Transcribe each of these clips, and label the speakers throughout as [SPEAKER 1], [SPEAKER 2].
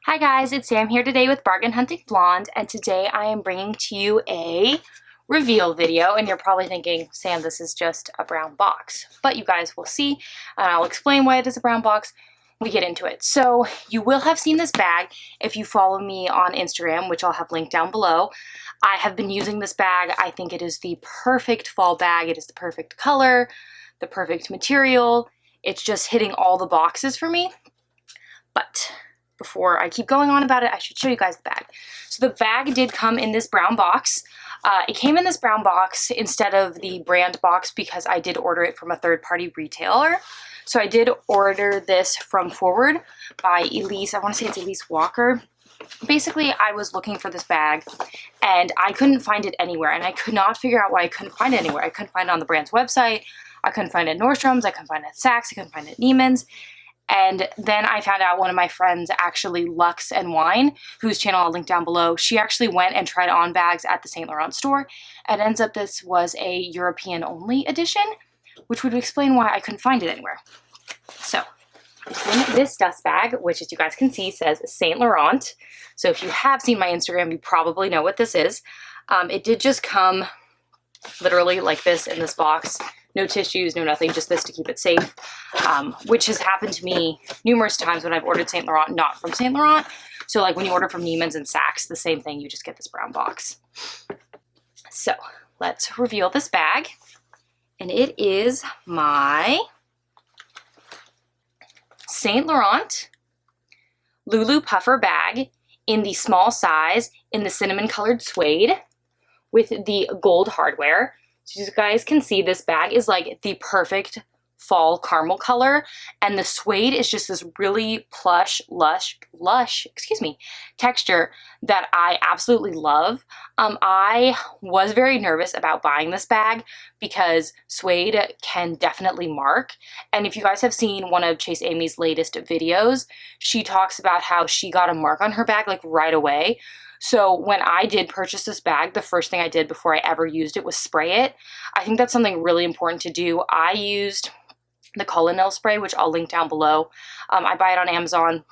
[SPEAKER 1] Hi guys, it's Sam here today with Bargain.hunting.blonde, and today I am bringing to you a reveal video, and you're probably thinking, Sam, this is just a brown box. But you guys will see, and I'll explain why it is a brown box when we get into it. So you will have seen this bag if you follow me on Instagram, which I'll have linked down below. I have been using this bag. I think it is the perfect fall bag. It is the perfect color, the perfect material. It's just hitting all the boxes for me. But before I keep going on about it, I should show you guys the bag. So the bag did come in this brown box. It came in this brown box instead of the brand box because I did order it from a third-party retailer. So I did order this from Forward by Elise. I want to say it's Elise Walker. Basically, I was looking for this bag and I couldn't find it anywhere, and I could not figure out why I couldn't find it anywhere. I couldn't find it on the brand's website. I couldn't find it at Nordstrom's. I couldn't find it at Saks. I couldn't find it at Neiman's. And then I found out one of my friends, actually Lux and Wine, whose channel I'll link down below, she actually went and tried on bags at the St. Laurent store. And ends up this was a European only edition, which would explain why I couldn't find it anywhere. So it's in this dust bag, which as you guys can see says St. Laurent. So if you have seen my Instagram, you probably know what this is. It did just come literally like this in this box. No tissues, no nothing, just this to keep it safe, which has happened to me numerous times when I've ordered St. Laurent, not from St. Laurent. So like when you order from Neiman's and Saks, the same thing, you just get this brown box. So let's reveal this bag. And it is my St. Laurent Loulou puffer bag in the small size in the cinnamon colored suede with the gold hardware. So you guys can see this bag is like the perfect fall caramel color, and the suede is just this really plush, lush, texture that I absolutely love. I was very nervous about buying this bag because suede can definitely mark. And if you guys have seen one of Chase Amy's latest videos, she talks about how she got a mark on her bag like right away. So when I did purchase this bag, the first thing I did before I ever used it was spray it. I think that's something really important to do. I used the Colonel spray, which I'll link down below. I buy it on Amazon.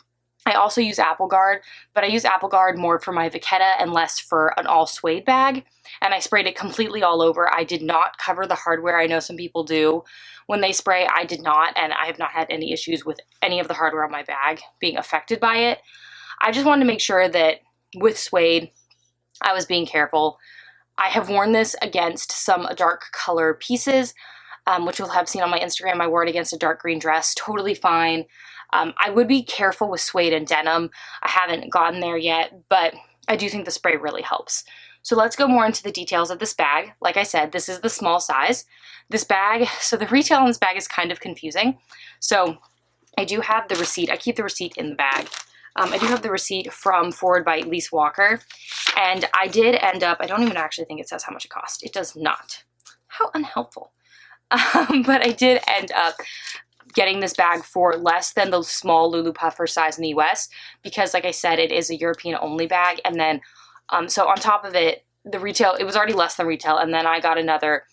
[SPEAKER 1] I also use Apple Guard, but I use Apple Guard more for my Vachetta and less for an all suede bag. And I sprayed it completely all over. I did not cover the hardware. I know some people do when they spray. I did not, and I have not had any issues with any of the hardware on my bag being affected by it. I just wanted to make sure that with suede, I was being careful. I have worn this against some dark color pieces, which you'll have seen on my Instagram. I wore it against a dark green dress, totally fine. I would be careful with suede and denim. I haven't gotten there yet, but I do think the spray really helps. So let's go more into the details of this bag. Like I said, this is the small size. This bag, so the retail on this bag is kind of confusing. So I do have the receipt. I keep the receipt in the bag. I do have the receipt from Forward by Elise Walker, and I did end up, I don't even actually think it says how much it cost. It does not. How unhelpful. But I did end up getting this bag for less than the small Loulou puffer size in the US because, like I said, it is a European only bag. And then, so on top of it, the retail, it was already less than retail, and then I got another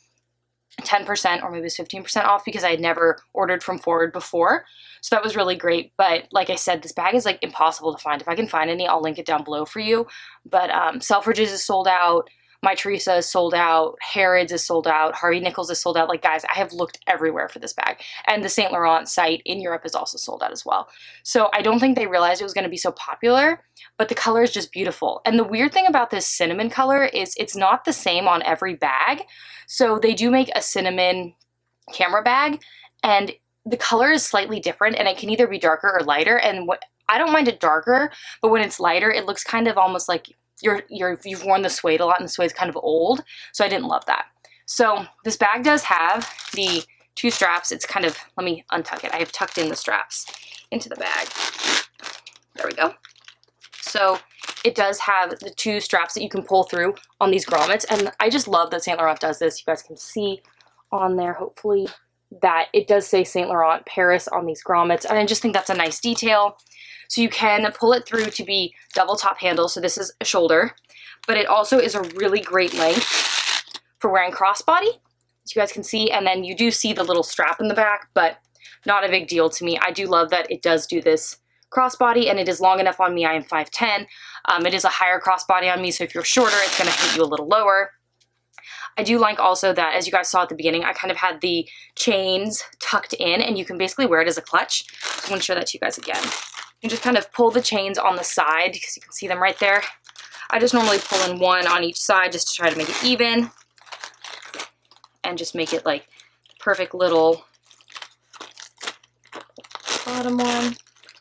[SPEAKER 1] 10% or maybe it was 15% off because I had never ordered from Forward before. So that was really great. But like I said, this bag is like impossible to find. If I can find any, I'll link it down below for you. But Selfridges is sold out. My Teresa is sold out. Harrods is sold out. Harvey Nichols is sold out. Like, guys, I have looked everywhere for this bag. And the St. Laurent site in Europe is also sold out as well. So I don't think they realized it was going to be so popular, but the color is just beautiful. And the weird thing about this cinnamon color is it's not the same on every bag. So they do make a cinnamon camera bag, and the color is slightly different, and it can either be darker or lighter. And I don't mind it darker, but when it's lighter, it looks kind of almost like you've worn the suede a lot, and the suede's kind of old, so I didn't love that. So this bag does have the two straps. It's kind of, let me untuck it. I have tucked in the straps into the bag. There we go. So it does have the two straps that you can pull through on these grommets, and I just love that St. Laurent does this. You guys can see on there, hopefully, that it does say St. Laurent Paris on these grommets, and I just think that's a nice detail. So you can pull it through to be double top handle, so this is a shoulder, but it also is a really great length for wearing crossbody, as you guys can see. And then you do see the little strap in the back, but not a big deal to me. I do love that it does do this crossbody, and it is long enough on me. I am 5'10". It is a higher crossbody on me, so if you're shorter, it's going to hit you a little lower. I do like also that, as you guys saw at the beginning, I kind of had the chains tucked in, and you can basically wear it as a clutch. So I'm going to show that to you guys again. You just kind of pull the chains on the side, because you can see them right there. I just normally pull in one on each side just to try to make it even, and just make it like perfect little bottom one.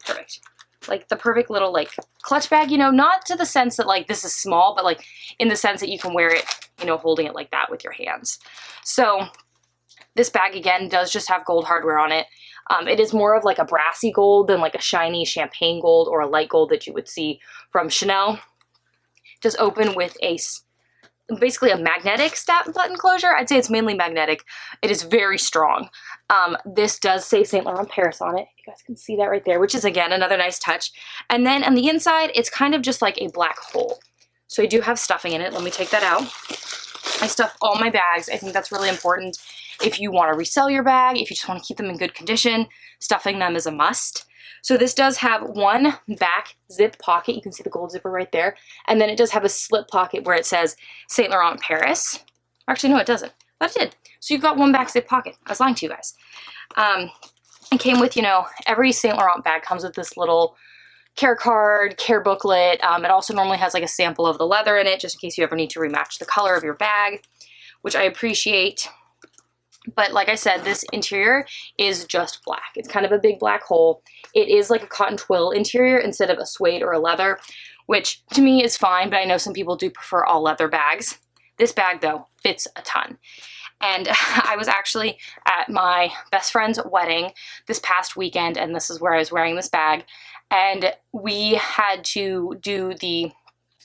[SPEAKER 1] Perfect. Like the perfect little like clutch bag, you know, not to the sense that like this is small, but like in the sense that you can wear it, you know, holding it like that with your hands. So this bag again does just have gold hardware on it. It is more of like a brassy gold than like a shiny champagne gold or a light gold that you would see from Chanel. It does open with basically a magnetic snap button closure. I'd say it's mainly magnetic. It is very strong. This does say Saint Laurent Paris on it. You guys can see that right there, which is again another nice touch. And then on the inside, it's kind of just like a black hole. So I do have stuffing in it. Let me take that out. I stuff all my bags. I think that's really important. If you want to resell your bag, if you just want to keep them in good condition, stuffing them is a must. So this does have one back zip pocket. You can see the gold zipper right there. And then it does have a slip pocket where it says Saint Laurent Paris. Actually, no, it doesn't. But it did. So you've got one back zip pocket. I was lying to you guys. It came with, you know, every Saint Laurent bag comes with this little care card, care booklet. It also normally has like a sample of the leather in it, just in case you ever need to rematch the color of your bag, which I appreciate. But like I said, this interior is just black. It's kind of a big black hole. It is like a cotton twill interior instead of a suede or a leather, which to me is fine, but I know some people do prefer all leather bags. This bag though fits a ton. And I was actually at my best friend's wedding this past weekend, and this is where I was wearing this bag. And we had to do the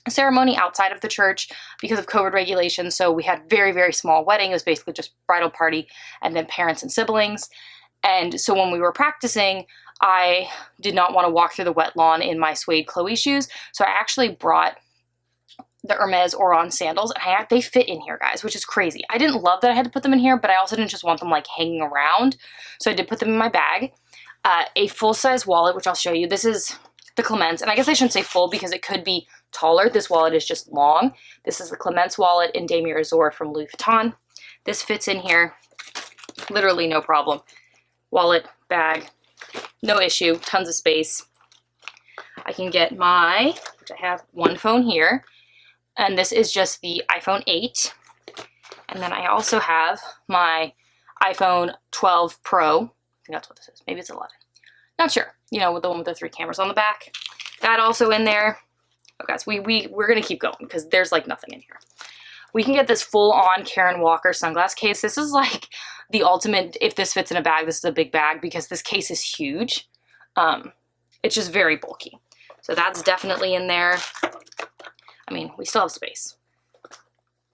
[SPEAKER 1] ceremony outside of the church because of COVID regulations. So we had very, very small wedding. It was basically just bridal party and then parents and siblings. And so when we were practicing, I did not want to walk through the wet lawn in my suede Chloe shoes. So I actually brought the Hermes Oron sandals, and they fit in here, guys, which is crazy. I didn't love that I had to put them in here, but I also didn't just want them like hanging around. So I did put them in my bag. A full-size wallet, which I'll show you. This is the Clemence, and I guess I shouldn't say full because it could be taller. This wallet is just long. This is the Clemence wallet in Damier Azur from Louis Vuitton. This fits in here, literally no problem. Wallet, bag, no issue, tons of space. I can get which I have one phone here, and this is just the iPhone 8. And then I also have my iPhone 12 Pro. I think that's what this is. Maybe it's 11. Not sure. You know, with the one with the 3 cameras on the back. That also in there. Oh, guys, we're going to keep going because there's like nothing in here. We can get this full-on Karen Walker sunglass case. This is like the ultimate, if this fits in a bag, this is a big bag because this case is huge. It's just very bulky. So that's definitely in there. I mean, we still have space.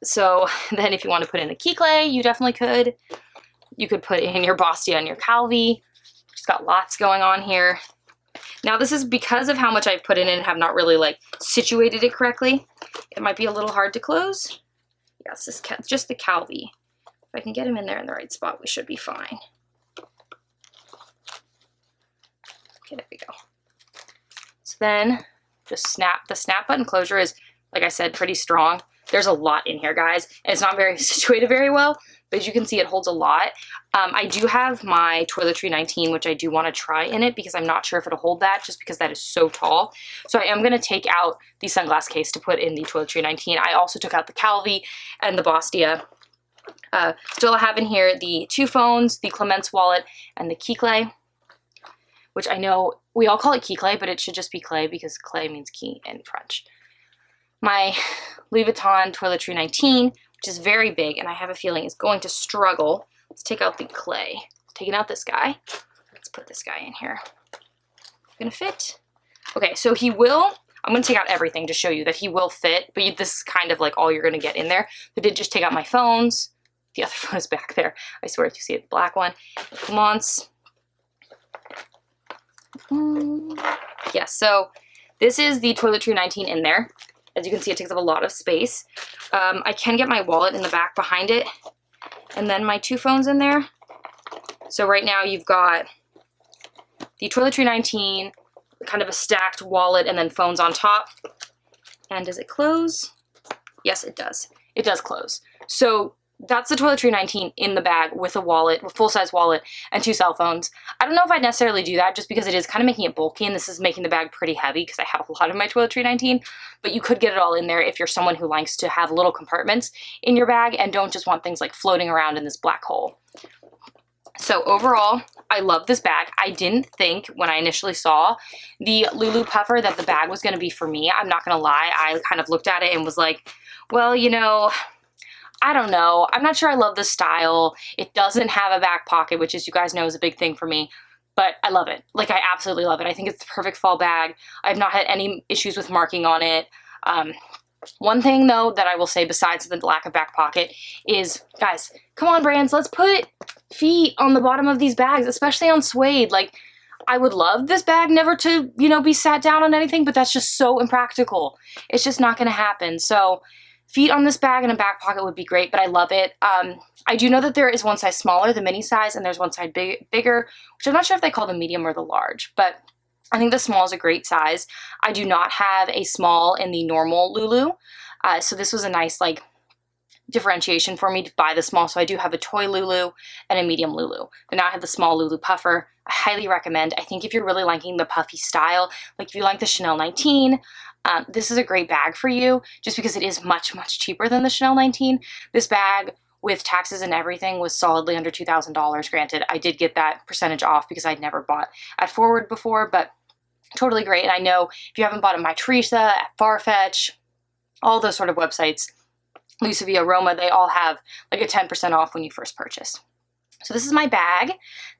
[SPEAKER 1] So then if you want to put in a key clay, you definitely could. You could put in your Bastia and your Calvi. Just got lots going on here. Now this is because of how much I've put in and have not really like situated it correctly. It might be a little hard to close. Yes, this is just the Calvi. If I can get him in there in the right spot, we should be fine. Okay, there we go. So then just the snap button closure is, like I said, pretty strong. There's a lot in here, guys, and it's not very situated very well, but as you can see, it holds a lot. I do have my Toiletry 19, which I do want to try in it because I'm not sure if it'll hold that just because that is so tall. So I am going to take out the sunglass case to put in the Toiletry 19. I also took out the Calvi and the Bastia. Still I have in here the 2 phones, the Clemence wallet, and the key clay, which I know we all call it key clay, but it should just be clay because clay means key in French. My Louis Vuitton Toiletry 19, which is very big, and I have a feeling is going to struggle. Let's take out the clay. Taking out this guy. Let's put this guy in here. Gonna fit? Okay, so he will, I'm gonna take out everything to show you that he will fit, but this is kind of like all you're gonna get in there. I did just take out my phones. The other phone is back there. I swear if you see it, the black one. Clemence. Yeah, so this is the Toiletry 19 in there. As you can see, it takes up a lot of space. I can get my wallet in the back behind it, and then my 2 phones in there. So right now you've got the Toiletry 19 kind of a stacked wallet and then phones on top. And does it close? Yes, it does. It does close. So that's the Toiletry 19 in the bag with a wallet, a full-size wallet, and 2 cell phones. I don't know if I'd necessarily do that just because it is kind of making it bulky, and this is making the bag pretty heavy because I have a lot of my Toiletry 19, but you could get it all in there if you're someone who likes to have little compartments in your bag and don't just want things like floating around in this black hole. So overall, I love this bag. I didn't think when I initially saw the Loulou puffer that the bag was going to be for me. I'm not going to lie. I kind of looked at it and was like, well, you know, I don't know. I'm not sure I love the style. It doesn't have a back pocket, which, as you guys know, is a big thing for me. But I love it. Like, I absolutely love it. I think it's the perfect fall bag. I've not had any issues with marking on it. One thing, though, that I will say besides the lack of back pocket is, guys, come on, brands, let's put feet on the bottom of these bags, especially on Suede. Like, I would love this bag never to, you know, be sat down on anything, but that's just so impractical. It's just not going to happen. So feet on this bag and a back pocket would be great, but I love it. I do know that there is one size smaller, the mini size, and there's one size bigger, which I'm not sure if they call the medium or the large, but I think the small is a great size. I do not have a small in the normal Loulou, so this was a nice, like, differentiation for me to buy the small. So I do have a toy Loulou and a medium Loulou, but now I have the small Loulou puffer. I highly recommend. I think if you're really liking the puffy style, like if you like the Chanel 19, this is a great bag for you just because it is much, much cheaper than the Chanel 19. This bag with taxes and everything was solidly under $2,000. Granted, I did get that percentage off because I'd never bought at Forward before, but totally great. And I know if you haven't bought at My Teresa, at Farfetch, all those sort of websites, Lucivia, Roma, they all have like a 10% off when you first purchase. So this is my bag.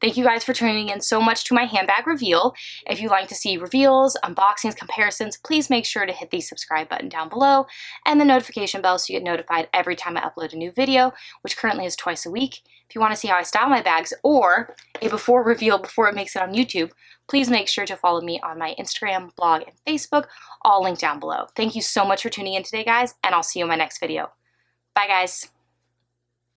[SPEAKER 1] Thank you guys for tuning in so much to my handbag reveal. If you like to see reveals, unboxings, comparisons, please make sure to hit the subscribe button down below and the notification bell so you get notified every time I upload a new video, which currently is twice a week. If you want to see how I style my bags or a before reveal before it makes it on YouTube, please make sure to follow me on my Instagram, blog, and Facebook, all linked down below. Thank you so much for tuning in today, guys, and I'll see you in my next video. Bye, guys.